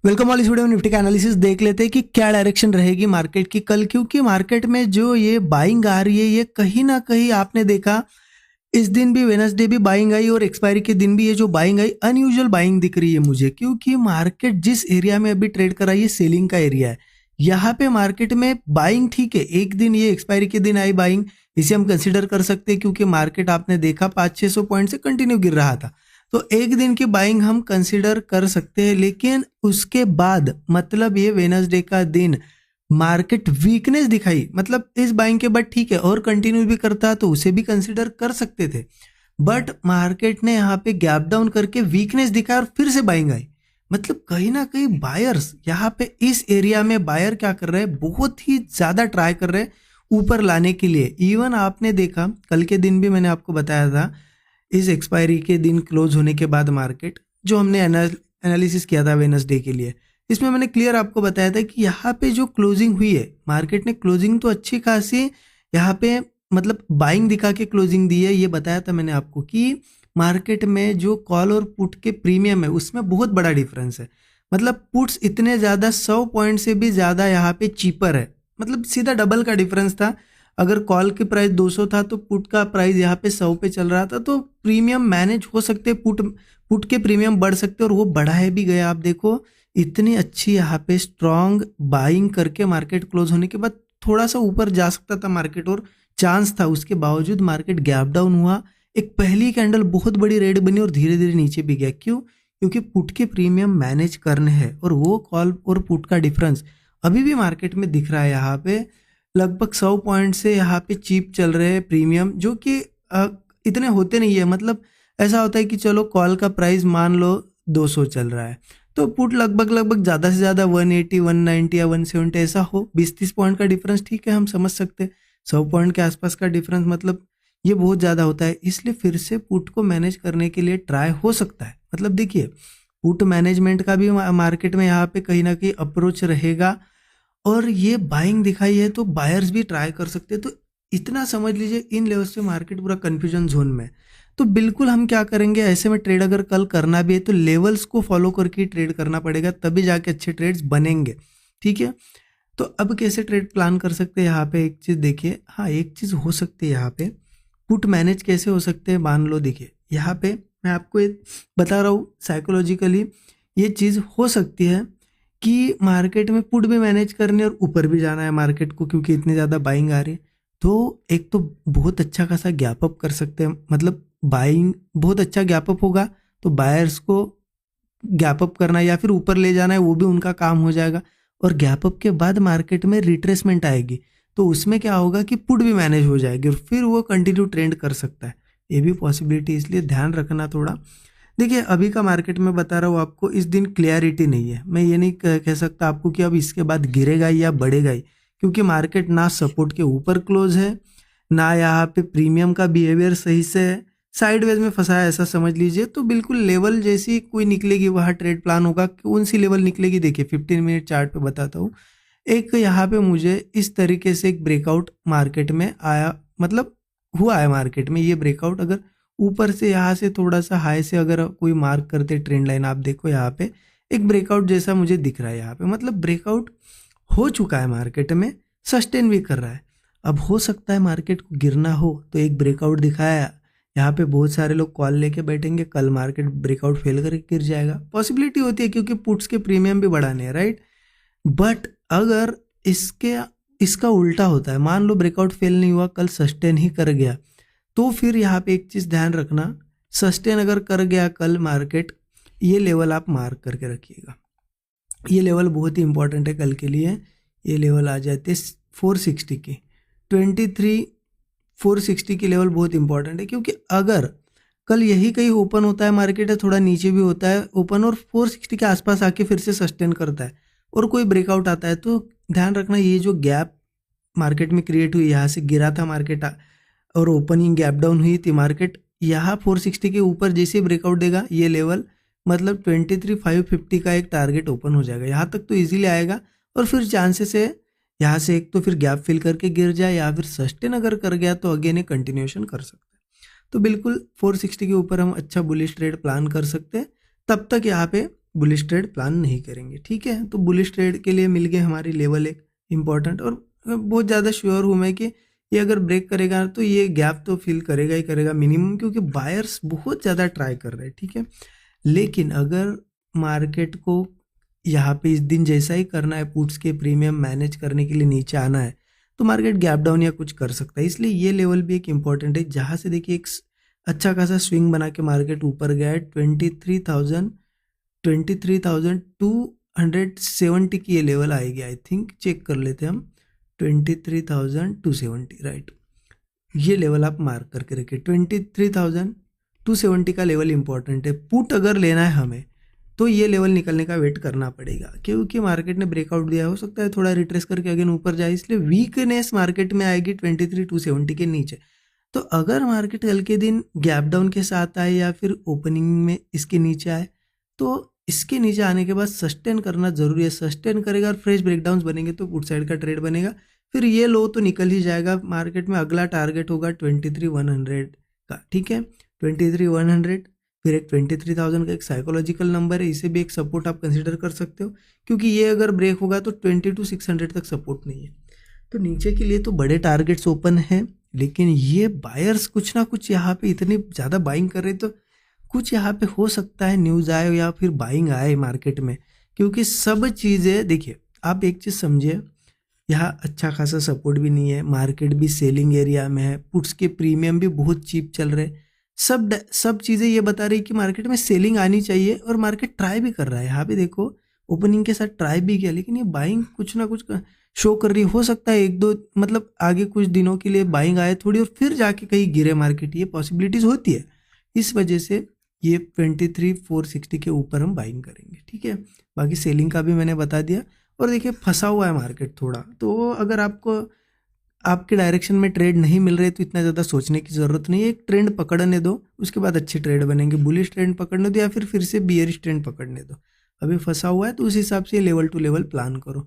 Welcome all. इस video में Nifty का एनालिसिस देख लेते हैं कि क्या डायरेक्शन रहेगी मार्केट की कल, क्योंकि मार्केट में जो ये बाइंग आ रही है ये कहीं ना कहीं आपने देखा इस दिन भी वेडनेसडे भी बाइंग आई और एक्सपायरी के दिन भी ये जो बाइंग आई अनयूजुअल बाइंग दिख रही है मुझे, क्योंकि मार्केट जिस एरिया में अभी ट्रेड कर रहा है ये सेलिंग का एरिया है। यहाँ पे मार्केट में बाइंग ठीक है, एक दिन ये एक्सपायरी के दिन आई बाइंग, इसे हम कंसिडर कर सकते हैं क्योंकि मार्केट आपने देखा 500-600 पॉइंट से कंटिन्यू गिर रहा था, तो एक दिन की बाइंग हम कंसिडर कर सकते हैं। लेकिन उसके बाद मतलब ये वेडनेसडे का दिन मार्केट वीकनेस दिखाई, मतलब इस बाइंग के बाद ठीक है और कंटिन्यू भी करता तो उसे भी कंसिडर कर सकते थे, बट मार्केट ने यहाँ पे गैप डाउन करके वीकनेस दिखाया और फिर से बाइंग आई। मतलब कहीं ना कहीं बायर्स यहाँ पे इस एरिया में बायर क्या कर रहे हैं, बहुत ही ज्यादा ट्राई कर रहे हैं ऊपर लाने के लिए। इवन आपने देखा कल के दिन भी मैंने आपको बताया था, इस एक्सपायरी के दिन क्लोज होने के बाद मार्केट जो हमने एनालिसिस किया था वेडनेसडे के लिए, इसमें मैंने क्लियर आपको बताया था कि यहाँ पे जो क्लोजिंग हुई है मार्केट ने क्लोजिंग तो अच्छी खासी यहाँ पे मतलब बाइंग दिखा के क्लोजिंग दी है। ये बताया था मैंने आपको कि मार्केट में जो कॉल और पुट के प्रीमियम है उसमें बहुत बड़ा डिफरेंस है। मतलब पुट्स इतने ज़्यादा 100 पॉइंट से भी ज़्यादा यहाँ पे चीपर है, मतलब सीधा डबल का डिफरेंस था। अगर कॉल की प्राइस 200 था तो पुट का प्राइस यहाँ पे 100 पे चल रहा था, तो प्रीमियम मैनेज हो सकते, पुट के प्रीमियम बढ़ सकते और वो बढ़ा है भी गया। आप देखो इतनी अच्छी यहाँ पे स्ट्रॉन्ग बाइंग करके मार्केट क्लोज होने के बाद थोड़ा सा ऊपर जा सकता था मार्केट और चांस था, उसके बावजूद मार्केट गैप डाउन हुआ। एक पहली कैंडल बहुत बड़ी रेड बनी और धीरे धीरे नीचे भी गया। क्यों? क्योंकि पुट के प्रीमियम मैनेज करने हैं और वो कॉल और पुट का डिफरेंस अभी भी मार्केट में दिख रहा है। यहाँ पे लगभग 100 पॉइंट से यहाँ पे चीप चल रहे हैं प्रीमियम, जो कि इतने होते नहीं है। मतलब ऐसा होता है कि चलो कॉल का प्राइस मान लो 200 चल रहा है तो पुट लगभग ज़्यादा से ज़्यादा 180, 190 या 170 ऐसा हो, 20-30 पॉइंट का डिफरेंस ठीक है, हम समझ सकते हैं। 100 पॉइंट के आसपास का डिफरेंस मतलब ये बहुत ज़्यादा होता है, इसलिए फिर से पुट को मैनेज करने के लिए ट्राई हो सकता है। मतलब देखिए पुट मैनेजमेंट का भी मार्केट में यहाँ पे कहीं ना कहीं अप्रोच रहेगा और ये बाइंग दिखाई है तो बायर्स भी ट्राई कर सकते हैं। तो इतना समझ लीजिए इन लेवल से मार्केट पूरा कंफ्यूजन जोन में। तो बिल्कुल हम क्या करेंगे, ऐसे में ट्रेड अगर कल करना भी है तो लेवल्स को फॉलो करके ट्रेड करना पड़ेगा, तभी जाके अच्छे ट्रेड्स बनेंगे। ठीक है, तो अब कैसे ट्रेड प्लान कर सकते हैं यहाँ पे एक चीज़ देखिए। हाँ, एक चीज़ हो सकती है यहाँ पे पुट मैनेज कैसे हो सकते हैं। मान लो देखिए यहाँ पे मैं आपको एक बता रहा हूँ साइकोलॉजिकली ये चीज़ हो सकती है कि मार्केट में पुट भी मैनेज करने और ऊपर भी जाना है मार्केट को, क्योंकि इतनी ज़्यादा बाइंग आ रही है। तो एक तो बहुत अच्छा खासा गैप अप कर सकते हैं, मतलब बाइंग बहुत अच्छा गैप अप होगा तो बायर्स को गैप अप करना या फिर ऊपर ले जाना है वो भी उनका काम हो जाएगा। और गैप अप के बाद मार्केट में रिट्रेसमेंट आएगी तो उसमें क्या होगा कि पुट भी मैनेज हो जाएगी और फिर वो कंटिन्यू ट्रेंड कर सकता है, ये भी पॉसिबिलिटी, इसलिए ध्यान रखना थोड़ा। देखिए अभी का मार्केट में बता रहा हूँ आपको, इस दिन क्लियरिटी नहीं है। मैं ये नहीं कह सकता आपको कि अब इसके बाद गिरेगा या बढ़ेगा ही, क्योंकि मार्केट ना सपोर्ट के ऊपर क्लोज है ना यहाँ पे प्रीमियम का बिहेवियर सही से है, साइडवेज में फंसा है ऐसा समझ लीजिए। तो बिल्कुल लेवल जैसी कोई निकलेगी वहाँ ट्रेड प्लान होगा। कौन सी लेवल निकलेगी देखिए 15 मिनट चार्ट पे बताता हूँ। एक यहाँ पे मुझे इस तरीके से एक ब्रेकआउट मार्केट में आया, मतलब हुआ है मार्केट में ये ब्रेकआउट। अगर ऊपर से यहाँ से थोड़ा सा हाई से अगर कोई मार्क करते ट्रेंड लाइन, आप देखो यहाँ पे एक ब्रेकआउट जैसा मुझे दिख रहा है यहाँ पे, मतलब ब्रेकआउट हो चुका है मार्केट में, सस्टेन भी कर रहा है। अब हो सकता है मार्केट को गिरना हो तो एक ब्रेकआउट दिखाया, यहाँ पे बहुत सारे लोग कॉल लेके बैठेंगे, कल मार्केट ब्रेकआउट फेल करके गिर जाएगा, पॉसिबिलिटी होती है क्योंकि पुट्स के प्रीमियम भी बढ़ाने हैं, राइट। बट अगर इसका उल्टा होता है, मान लो ब्रेकआउट फेल नहीं हुआ, कल सस्टेन ही कर गया, तो फिर यहाँ पे एक चीज़ ध्यान रखना, सस्टेन अगर कर गया कल मार्केट, ये लेवल आप मार्क करके रखिएगा। ये लेवल बहुत ही इंपॉर्टेंट है कल के लिए। ये लेवल आ जाते 460 की, 460 की लेवल बहुत इंपॉर्टेंट है, क्योंकि अगर कल यही कहीं ओपन होता है मार्केट है, थोड़ा नीचे भी होता है ओपन और 460 के आसपास आके फिर से सस्टेन करता है और कोई ब्रेकआउट आता है, तो ध्यान रखना ये जो गैप मार्केट में क्रिएट हुई, यहाँ से गिरा था मार्केट और ओपनिंग गैप डाउन हुई थी मार्केट, यहाँ 460 के ऊपर जैसे ब्रेकआउट देगा ये लेवल, मतलब 23,550 का एक टारगेट ओपन हो जाएगा, यहाँ तक तो इजीली आएगा। और फिर चांसेस है यहाँ से एक तो फिर गैप फिल करके गिर जाए या फिर सस्टेन अगर कर गया तो अगेन एक कंटिन्यूएशन कर सकते हैं। तो बिल्कुल 460 के ऊपर हम अच्छा बुलिश ट्रेड प्लान कर सकते हैं। तब तक यहाँ पे बुलिश ट्रेड प्लान नहीं करेंगे। ठीक है, तो बुलिश ट्रेड के लिए मिल गए हमारी लेवल एक इम्पॉर्टेंट, और बहुत ज़्यादा श्योर हूँ मैं कि ये अगर ब्रेक करेगा तो ये गैप तो फिल करेगा ही करेगा मिनिमम, क्योंकि बायर्स बहुत ज़्यादा ट्राई कर रहे हैं। ठीक है, लेकिन अगर मार्केट को यहाँ पे इस दिन जैसा ही करना है, पुट्स के प्रीमियम मैनेज करने के लिए नीचे आना है, तो मार्केट गैप डाउन या कुछ कर सकता है। इसलिए ये लेवल भी एक इम्पॉर्टेंट है, जहाँ से देखिए एक अच्छा खासा स्विंग बना के मार्केट ऊपर गया है। 23,270 की ये लेवल आएगी आई थिंक, चेक कर लेते हैं हम। 23,270 राइट, ये लेवल आप मार्क करके रखिए। 23,270 का लेवल इंपॉर्टेंट है। पुट अगर लेना है हमें तो ये लेवल निकलने का वेट करना पड़ेगा, क्योंकि मार्केट ने ब्रेकआउट दिया, हो सकता है थोड़ा रिट्रेस करके अगेन ऊपर जाए, इसलिए वीकनेस मार्केट में आएगी 23,270 के नीचे। तो अगर मार्केट कल के दिन गैप डाउन के साथ आए या फिर ओपनिंग में इसके नीचे आए, तो इसके नीचे आने के बाद सस्टेन करना जरूरी है। सस्टेन करेगा और फ्रेश ब्रेकडाउन बनेंगे तो पुट साइड का ट्रेड बनेगा, फिर ये लो तो निकल ही जाएगा। मार्केट में अगला टारगेट होगा 23,100 का। ठीक है, 23,100, फिर एक 23,000 का एक साइकोलॉजिकल नंबर है, इसे भी एक सपोर्ट आप कंसिडर कर सकते हो, क्योंकि ये अगर ब्रेक होगा तो 22,600 तक सपोर्ट नहीं है। तो नीचे के लिए तो बड़े टारगेट्स ओपन है, लेकिन ये बायर्स कुछ ना कुछ यहाँ पे इतनी ज़्यादा बाइंग कर रहे, तो कुछ यहाँ पे हो सकता है न्यूज़ आए या फिर बाइंग आए मार्केट में, क्योंकि सब चीज़ें देखिए, आप एक चीज़ समझिए, यहाँ अच्छा खासा सपोर्ट भी नहीं है, मार्केट भी सेलिंग एरिया में है, पुट्स के प्रीमियम भी बहुत चीप चल रहे, सब चीज़ें ये बता रही कि मार्केट में सेलिंग आनी चाहिए, और मार्केट ट्राई भी कर रहा है। यहाँ पे देखो ओपनिंग के साथ ट्राई भी किया, लेकिन ये बाइंग कुछ ना कुछ शो कर रही। हो सकता है एक दो मतलब आगे कुछ दिनों के लिए बाइंग आए थोड़ी, और फिर जाके कहीं गिरे मार्केट, ये पॉसिबिलिटीज़ होती है। इस वजह से ये 23,460 के ऊपर हम बाइंग करेंगे। ठीक है, बाकी सेलिंग का भी मैंने बता दिया। और देखिए फंसा हुआ है मार्केट थोड़ा, तो अगर आपको आपके डायरेक्शन में ट्रेड नहीं मिल रहे तो इतना ज़्यादा सोचने की ज़रूरत नहीं है। एक ट्रेंड पकड़ने दो, उसके बाद अच्छे ट्रेड बनेंगे। बुलिश ट्रेंड पकड़ने दो या फिर से बियरिश ट्रेंड पकड़ने दो। अभी फंसा हुआ है तो उस हिसाब से लेवल टू लेवल प्लान करो।